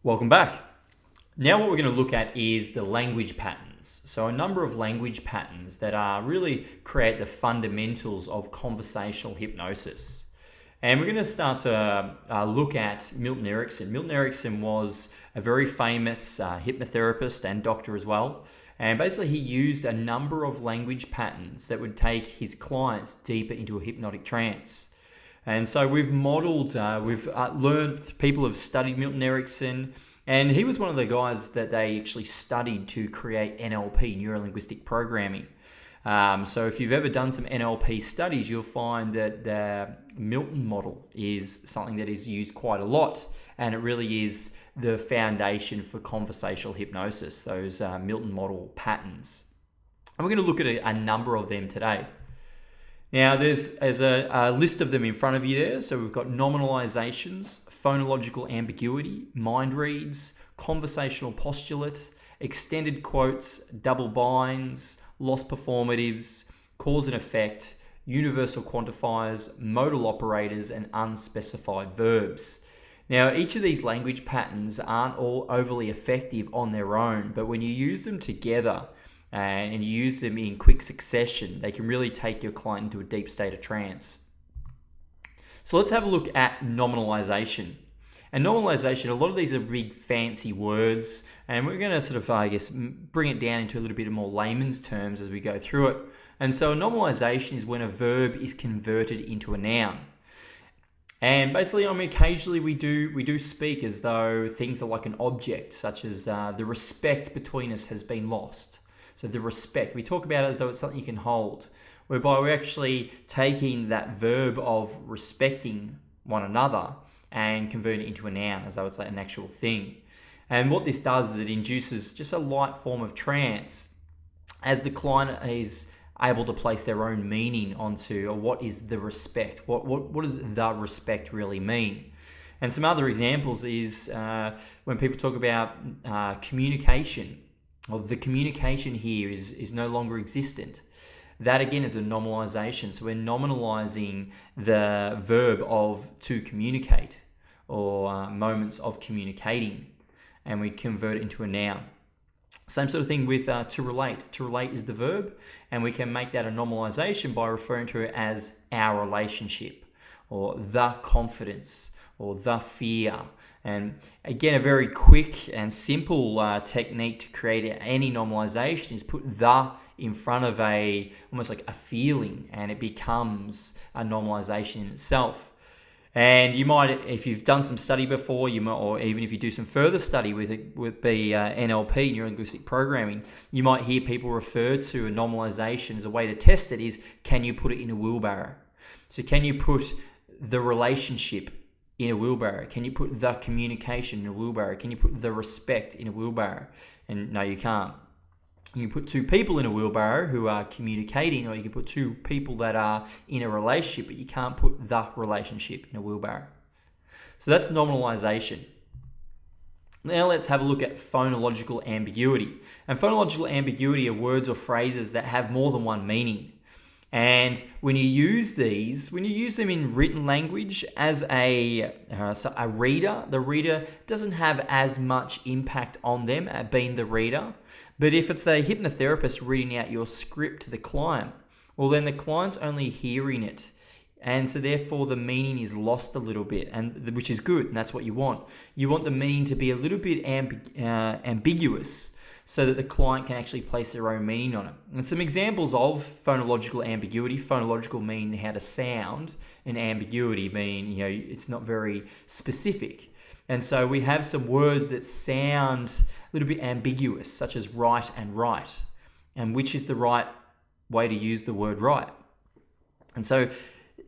Welcome back. Now what we're going to look at is the language patterns. So a number of language patterns that really create the fundamentals of conversational hypnosis. And we're going to start to look at Milton Erickson. Milton Erickson was a very famous hypnotherapist and doctor as well. And basically he used a number of language patterns that would take his clients deeper into a hypnotic trance. And so we've modeled, we've learned, people have studied Milton Erickson, and he was one of the guys that they actually studied to create NLP, neuro-linguistic programming. So if you've ever done some NLP studies, you'll find that the Milton model is something that is used quite a lot, and it really is the foundation for conversational hypnosis, those Milton model patterns. And we're going to look at a number of them today. Now, there's a list of them in front of you there. So we've got nominalizations, phonological ambiguity, mind reads, conversational postulate, extended quotes, double binds, lost performatives, cause and effect, universal quantifiers, modal operators, and unspecified verbs. Now, each of these language patterns aren't all overly effective on their own, but when you use them together, and you use them in quick succession, they can really take your client into a deep state of trance. So let's have a look at nominalization. And nominalization, a lot of these are big fancy words, and we're going to sort of, bring it down into a little bit more layman's terms as we go through it. And so a nominalization is when a verb is converted into a noun. And basically, occasionally we do speak as though things are like an object, such as the respect between us has been lost. So the respect, we talk about it as though it's something you can hold, whereby we're actually taking that verb of respecting one another and converting it into a noun as though it's like an actual thing. And what this does is it induces just a light form of trance as the client is able to place their own meaning onto what is the respect, what does the respect really mean. And some other examples is when people talk about communication. Well, the communication here is no longer existent. That again is a nominalization. So we're nominalizing the verb of to communicate or moments of communicating, and we convert it into a noun. Same sort of thing with to relate. To relate is the verb, and we can make that a nominalization by referring to it as our relationship or the confidence or the fear. And again, a very quick and simple technique to create any normalization is put the in front of almost like a feeling, and it becomes a normalization in itself. And you might, if you've done some study before, you might, or even if you do some further study with NLP, neuro-linguistic programming, you might hear people refer to a normalization as a way to test it is, can you put it in a wheelbarrow? So can you put the relationship in a wheelbarrow? Can you put the communication in a wheelbarrow? Can you put the respect in a wheelbarrow? And no, you can't. You can put two people in a wheelbarrow who are communicating, or you can put two people that are in a relationship, but you can't put the relationship in a wheelbarrow. So that's nominalization. Now let's have a look at phonological ambiguity. And phonological ambiguity are words or phrases that have more than one meaning. And when you use these, when you use them in written language as a reader, the reader doesn't have as much impact on them at being the reader. But if it's a hypnotherapist reading out your script to the client, well, then the client's only hearing it. And so therefore the meaning is lost a little bit, and which is good, and that's what you want. You want the meaning to be a little bit ambiguous, so that the client can actually place their own meaning on it. And some examples of phonological ambiguity. Phonological mean how to sound, and ambiguity mean, it's not very specific. And so we have some words that sound a little bit ambiguous, such as right and right. And which is the right way to use the word right? And so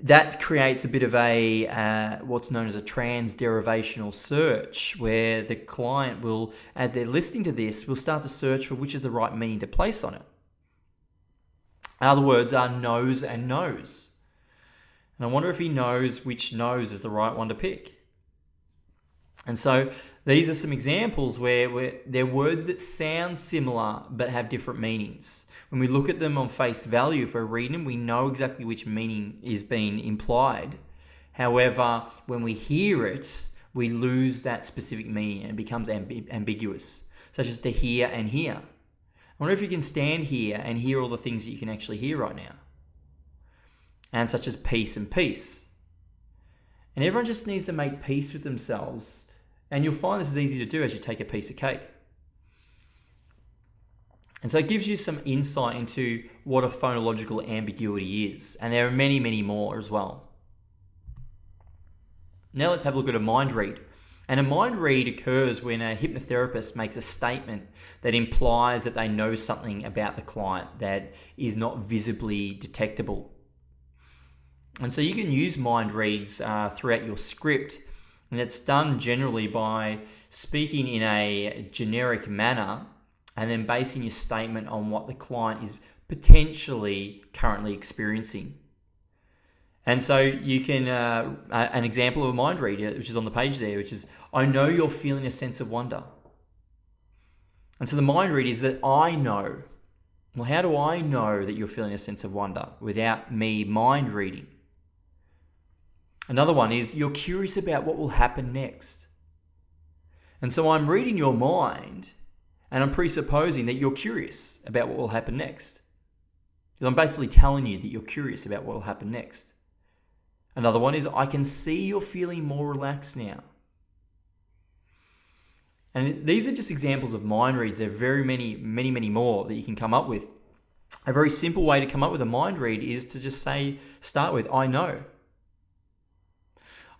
that creates a bit of a what's known as a transderivational search, where the client will, as they're listening to this, will start to search for which is the right meaning to place on it. Other words are nose and nose. And I wonder if he knows which nose is the right one to pick. And so these are some examples where they're words that sound similar but have different meanings. When we look at them on face value, if we're reading them, we know exactly which meaning is being implied. However, when we hear it, we lose that specific meaning and it becomes ambiguous, such as to hear and hear. I wonder if you can stand here and hear all the things that you can actually hear right now. And such as peace and peace. And everyone just needs to make peace with themselves. And you'll find this is easy to do as you take a piece of cake. And so it gives you some insight into what a phonological ambiguity is. And there are many, many more as well. Now let's have a look at a mind read. And a mind read occurs when a hypnotherapist makes a statement that implies that they know something about the client that is not visibly detectable. And so you can use mind reads throughout your script, and it's done generally by speaking in a generic manner and then basing your statement on what the client is potentially currently experiencing. And so you can, an example of a mind read, which is on the page there, which is, I know you're feeling a sense of wonder. And so the mind read is that I know. Well, how do I know that you're feeling a sense of wonder without me mind reading? Another one is, you're curious about what will happen next. And so I'm reading your mind and I'm presupposing that you're curious about what will happen next. Because I'm basically telling you that you're curious about what will happen next. Another one is, I can see you're feeling more relaxed now. And these are just examples of mind reads. There are very many more that you can come up with. A very simple way to come up with a mind read is to just start with, I know.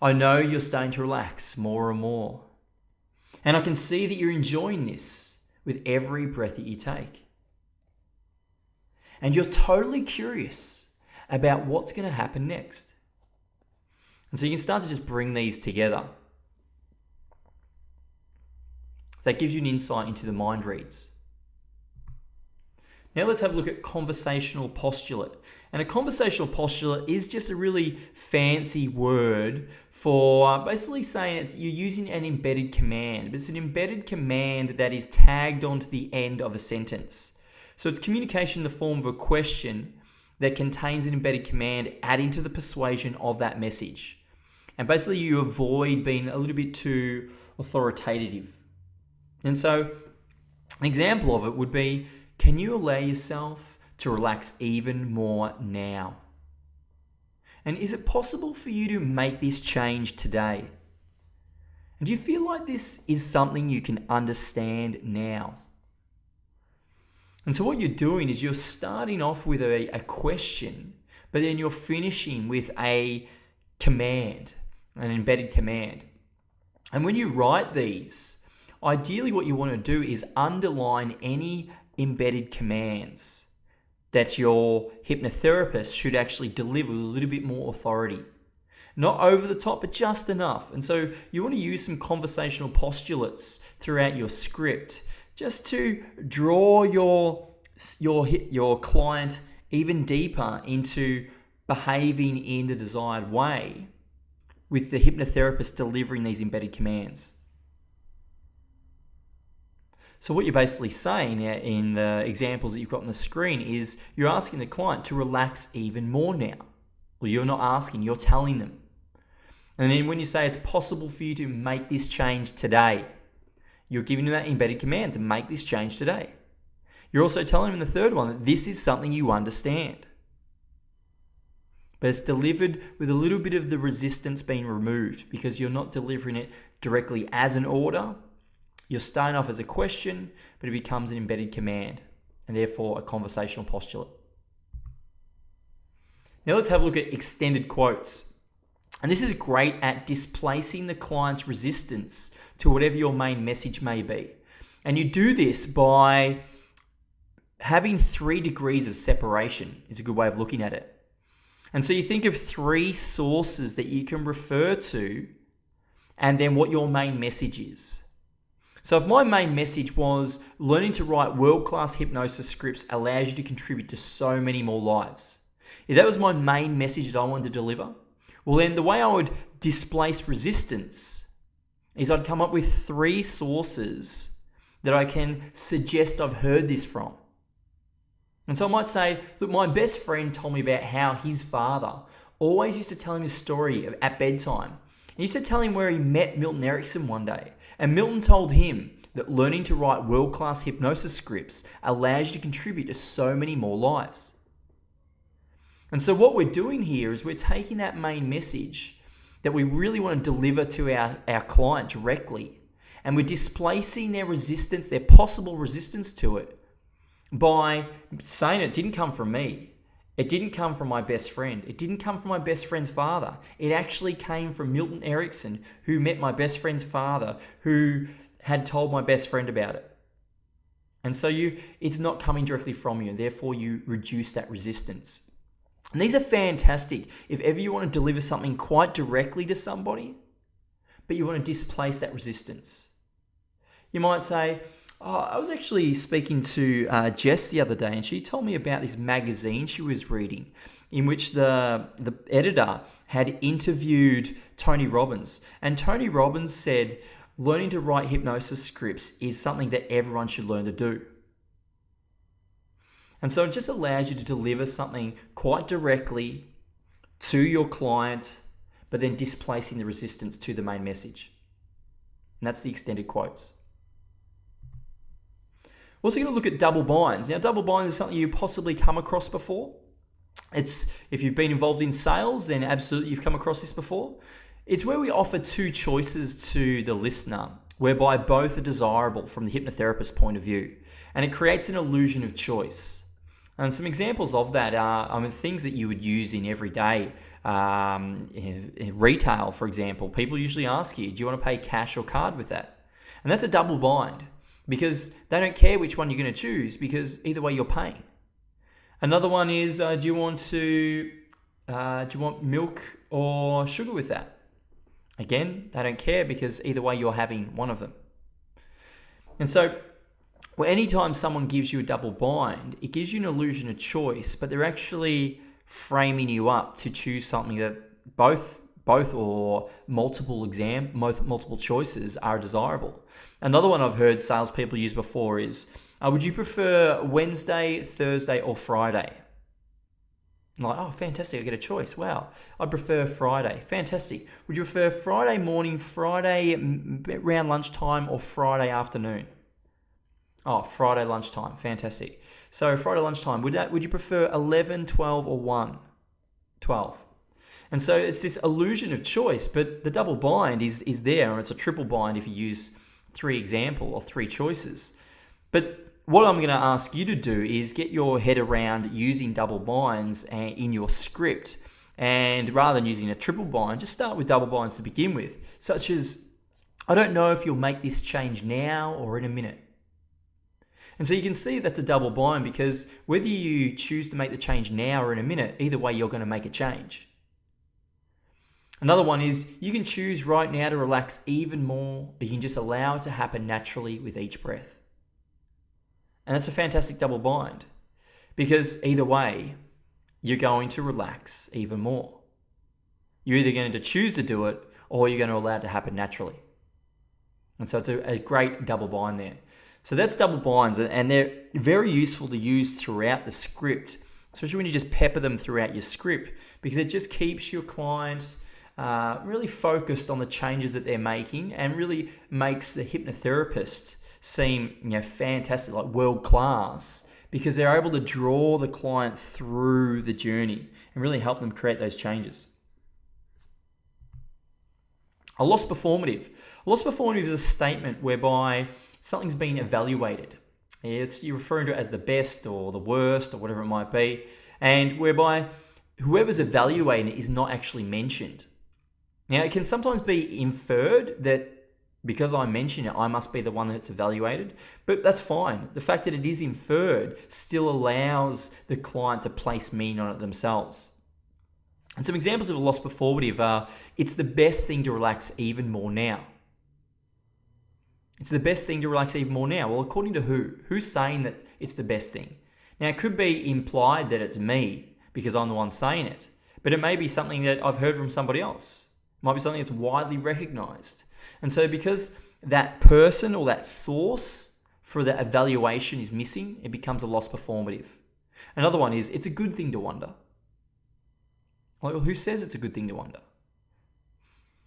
I know you're starting to relax more and more. And I can see that you're enjoying this with every breath that you take. And you're totally curious about what's going to happen next. And so you can start to just bring these together. So that gives you an insight into the mind reads. Now let's have a look at conversational postulate. And a conversational postulate is just a really fancy word for basically saying you're using an embedded command. But it's an embedded command that is tagged onto the end of a sentence. So it's communication in the form of a question that contains an embedded command adding to the persuasion of that message. And basically you avoid being a little bit too authoritative. And so an example of it would be, can you allow yourself to relax even more now? And is it possible for you to make this change today? And do you feel like this is something you can understand now? And so what you're doing is you're starting off with a question, but then you're finishing with a command, an embedded command. And when you write these, ideally what you want to do is underline any embedded commands that your hypnotherapist should actually deliver with a little bit more authority. Not over the top, but just enough. And so you want to use some conversational postulates throughout your script just to draw your client even deeper into behaving in the desired way with the hypnotherapist delivering these embedded commands. So what you're basically saying in the examples that you've got on the screen is you're asking the client to relax even more now. Well, you're not asking, you're telling them. And then when you say it's possible for you to make this change today, you're giving them that embedded command to make this change today. You're also telling them in the third one that this is something you understand. But it's delivered with a little bit of the resistance being removed because you're not delivering it directly as an order. You're starting off as a question, but it becomes an embedded command and therefore a conversational postulate. Now let's have a look at extended quotes. And this is great at displacing the client's resistance to whatever your main message may be. And you do this by having 3 degrees of separation is a good way of looking at it. And so you think of 3 sources that you can refer to and then what your main message is. So if my main message was learning to write world-class hypnosis scripts allows you to contribute to so many more lives. If that was my main message that I wanted to deliver, well then the way I would displace resistance is I'd come up with 3 sources that I can suggest I've heard this from. And so I might say, look, my best friend told me about how his father always used to tell him a story at bedtime He used to tell him where he met Milton Erickson one day. And Milton told him that learning to write world-class hypnosis scripts allows you to contribute to so many more lives. And so what we're doing here is we're taking that main message that we really want to deliver to our client directly, and we're displacing their resistance, their possible resistance to it, by saying it didn't come from me. It didn't come from my best friend. It didn't come from my best friend's father. It actually came from Milton Erickson, who met my best friend's father, who had told my best friend about it. And so it's not coming directly from you, and therefore you reduce that resistance. And these are fantastic if ever you want to deliver something quite directly to somebody, but you want to displace that resistance. You might say, I was actually speaking to Jess the other day, and she told me about this magazine she was reading in which the editor had interviewed Tony Robbins. And Tony Robbins said, learning to write hypnosis scripts is something that everyone should learn to do. And so it just allows you to deliver something quite directly to your client, but then displacing the resistance to the main message. And that's the extended quotes. We're also going to look at double binds. Now, double binds is something you possibly come across before. If you've been involved in sales, then absolutely you've come across this before. It's where we offer two choices to the listener, whereby both are desirable from the hypnotherapist's point of view. And it creates an illusion of choice. And some examples of that are things that you would use in everyday in retail, for example. People usually ask you, do you want to pay cash or card with that? And that's a double bind, because they don't care which one you're going to choose, because either way you're paying. Another one is, do you want milk or sugar with that? Again, they don't care, because either way you're having one of them. And so, anytime someone gives you a double bind, it gives you an illusion of choice, but they're actually framing you up to choose something that both or multiple choices are desirable. Another one I've heard salespeople use before is, would you prefer Wednesday, Thursday, or Friday? I'm like, oh, fantastic, I get a choice. Wow, I prefer Friday. Fantastic. Would you prefer Friday morning, Friday around lunchtime, or Friday afternoon? Oh, Friday lunchtime. Fantastic. So Friday lunchtime, would you prefer 11, 12, or 1? 12. And so it's this illusion of choice, but the double bind is there, and it's a triple bind if you use three choices. But what I'm going to ask you to do is get your head around using double binds in your script. And rather than using a triple bind, just start with double binds to begin with, such as, I don't know if you'll make this change now or in a minute. And so you can see that's a double bind, because whether you choose to make the change now or in a minute, either way you're going to make a change. Another one is, you can choose right now to relax even more, or you can just allow it to happen naturally with each breath. And that's a fantastic double bind, because either way, you're going to relax even more. You're either going to choose to do it, or you're going to allow it to happen naturally. And so it's a great double bind there. So that's double binds, and they're very useful to use throughout the script, especially when you just pepper them throughout your script, because it just keeps your clients really focused on the changes that they're making, and really makes the hypnotherapist seem fantastic, like world class, because they're able to draw the client through the journey and really help them create those changes. A loss performative. A loss performative is a statement whereby something's been evaluated. You're referring to it as the best or the worst or whatever it might be, and whereby whoever's evaluating it is not actually mentioned. Now, it can sometimes be inferred that because I mention it, I must be the one that's evaluated, but that's fine. The fact that it is inferred still allows the client to place meaning on it themselves. And some examples of a loss performative are, it's the best thing to relax even more now. It's the best thing to relax even more now. Well, according to who? Who's saying that it's the best thing? Now, it could be implied that it's me because I'm the one saying it, but it may be something that I've heard from somebody else. It might be something that's widely recognized. And so because that person or that source for that evaluation is missing, it becomes a loss performative. Another one is, it's a good thing to wonder. Well, who says it's a good thing to wonder?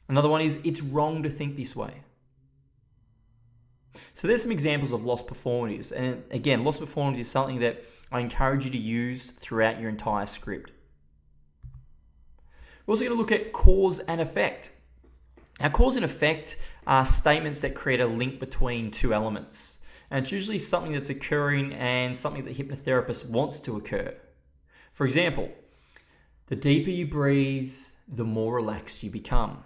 Another one is, it's wrong to think this way. So there's some examples of lost performatives. And again, lost performative is something that I encourage you to use throughout your entire script. We're also going to look at cause and effect. Now, cause and effect are statements that create a link between two elements. And it's usually something that's occurring and something that the hypnotherapist wants to occur. For example, the deeper you breathe, the more relaxed you become.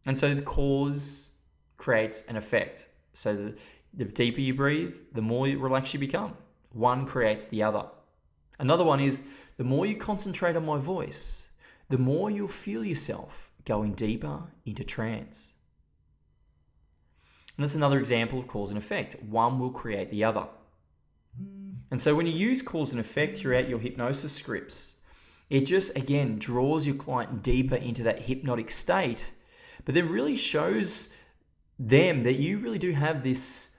And so the cause creates an effect. So the deeper you breathe, the more relaxed you become. One creates the other. Another one is, the more you concentrate on my voice, the more you'll feel yourself going deeper into trance. And that's another example of cause and effect. One will create the other. And so when you use cause and effect throughout your hypnosis scripts, it just, again, draws your client deeper into that hypnotic state, but then really shows them that you really do have this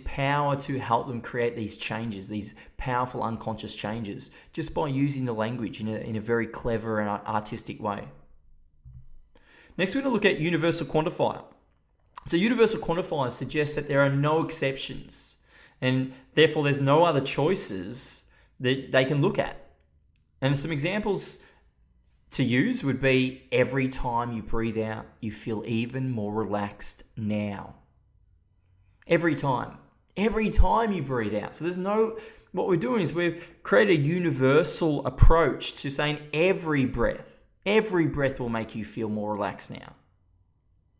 power to help them create these changes, these powerful unconscious changes, just by using the language in a very clever and artistic way. Next, we're going to look at universal quantifier. So universal quantifiers suggest that there are no exceptions, and therefore there's no other choices that they can look at. And some examples to use would be, every time you breathe out, you feel even more relaxed now. Every time you breathe out. So what we're doing is we've created a universal approach to saying every breath will make you feel more relaxed now.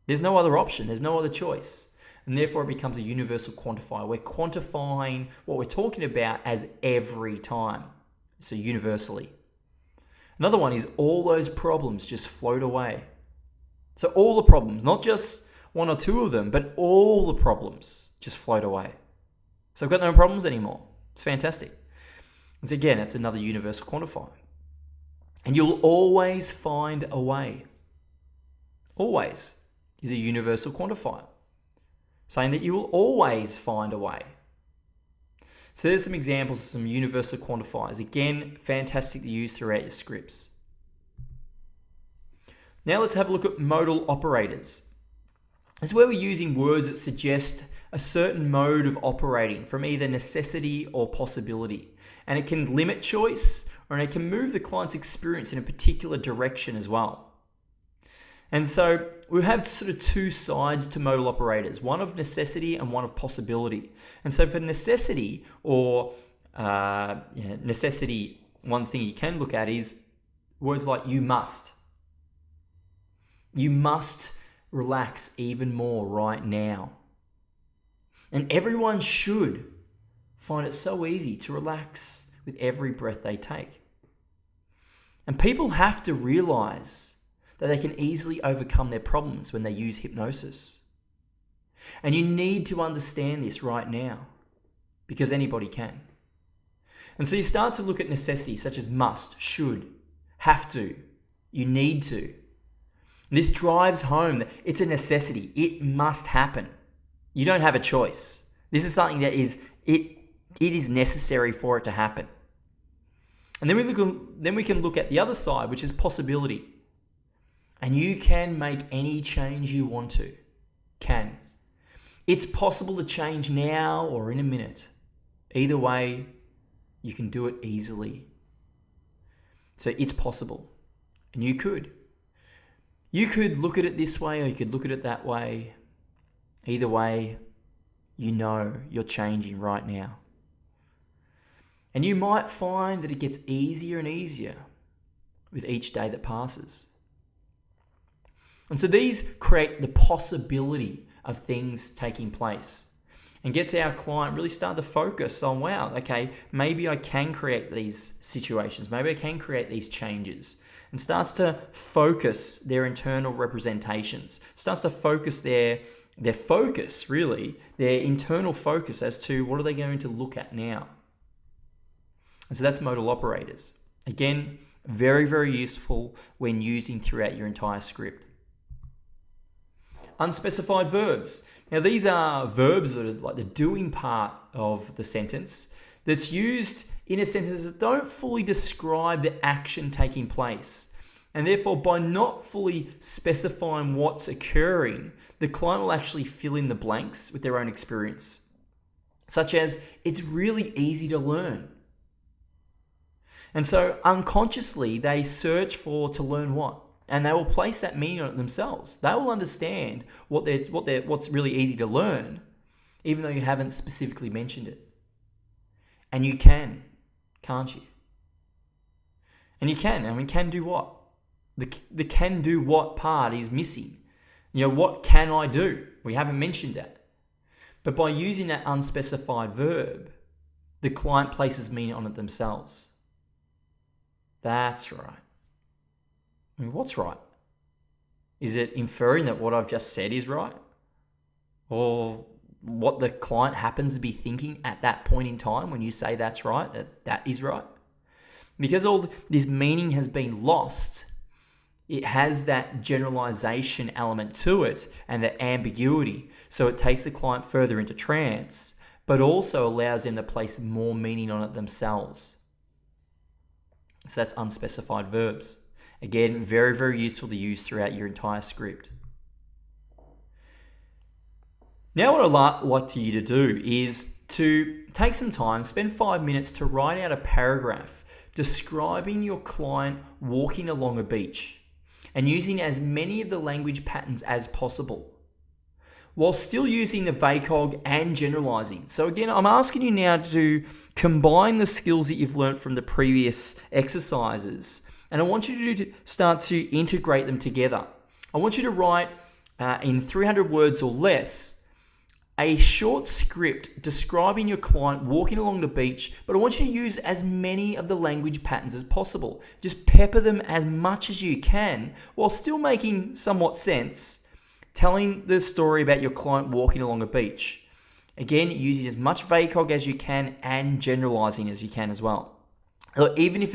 There's no other option. There's no other choice. And therefore it becomes a universal quantifier. We're quantifying what we're talking about as every time. So universally. Another one is, all those problems just float away. So all the problems, not just one or two of them, but all the problems just float away. So I've got no problems anymore. It's fantastic. And so again, that's another universal quantifier. And you'll always find a way. Always is a universal quantifier, saying that you will always find a way. So there's some examples of some universal quantifiers. Again, fantastic to use throughout your scripts. Now let's have a look at modal operators. It's where we're using words that suggest a certain mode of operating from either necessity or possibility. And it can limit choice, or it can move the client's experience in a particular direction as well. And so we have sort of two sides to modal operators, one of necessity and one of possibility. And so for necessity, or necessity, one thing you can look at is words like you must. You must relax even more right now. And everyone should find it so easy to relax with every breath they take. And people have to realize that they can easily overcome their problems when they use hypnosis. And you need to understand this right now, because anybody can. And so you start to look at necessities such as must, should, have to, you need to. This drives home that it's a necessity. It must happen. You don't have a choice. This is something that it is necessary for it to happen. And then we can look at the other side, which is possibility. And you can make any change you want to. Can. It's possible to change now or in a minute. Either way, you can do it easily. So it's possible. And you could. You could look at it this way, or you could look at it that way. Either way, you know you're changing right now. And you might find that it gets easier and easier with each day that passes. And so these create the possibility of things taking place, and gets our client really start to focus on, wow, okay, maybe I can create these situations. Maybe I can create these changes, and starts to focus their internal representations, starts to focus their focus, really, their internal focus as to what are they going to look at now. And so that's modal operators. Again, very, very useful when using throughout your entire script. Unspecified verbs. Now these are verbs that are like the doing part of the sentence that's used in a sentence that don't fully describe the action taking place. And therefore, by not fully specifying what's occurring, the client will actually fill in the blanks with their own experience, such as, it's really easy to learn. And so unconsciously, they search to learn what? And they will place that meaning on it themselves. They will understand what's really easy to learn, even though you haven't specifically mentioned it. And you can, can't you? And you can. I mean, can do what? The can do what part is missing. What can I do? We haven't mentioned that. But by using that unspecified verb, the client places meaning on it themselves. That's right. I mean, what's right? Is it inferring that what I've just said is right? Or what the client happens to be thinking at that point in time when you say that's right, that is right? Because all this meaning has been lost, it has that generalization element to it and that ambiguity. So it takes the client further into trance, but also allows them to place more meaning on it themselves. So that's unspecified verbs. Again, very, very useful to use throughout your entire script. Now what I'd like you to do is to take some time, spend 5 minutes to write out a paragraph describing your client walking along a beach and using as many of the language patterns as possible, while still using the VACOG and generalizing. So again, I'm asking you now to combine the skills that you've learned from the previous exercises, and I want you to start to integrate them together. I want you to write in 300 words or less a short script describing your client walking along the beach, but I want you to use as many of the language patterns as possible. Just pepper them as much as you can while still making somewhat sense, telling the story about your client walking along a beach. Again, using as much VACOG as you can and generalizing as you can as well. Even if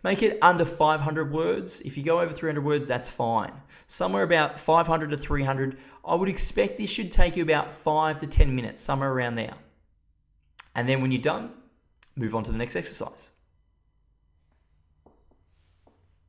make it under 500 words. If you go over 300 words, that's fine. Somewhere about 500 to 300, I would expect this should take you about 5 to 10 minutes, somewhere around there. And then when you're done, move on to the next exercise.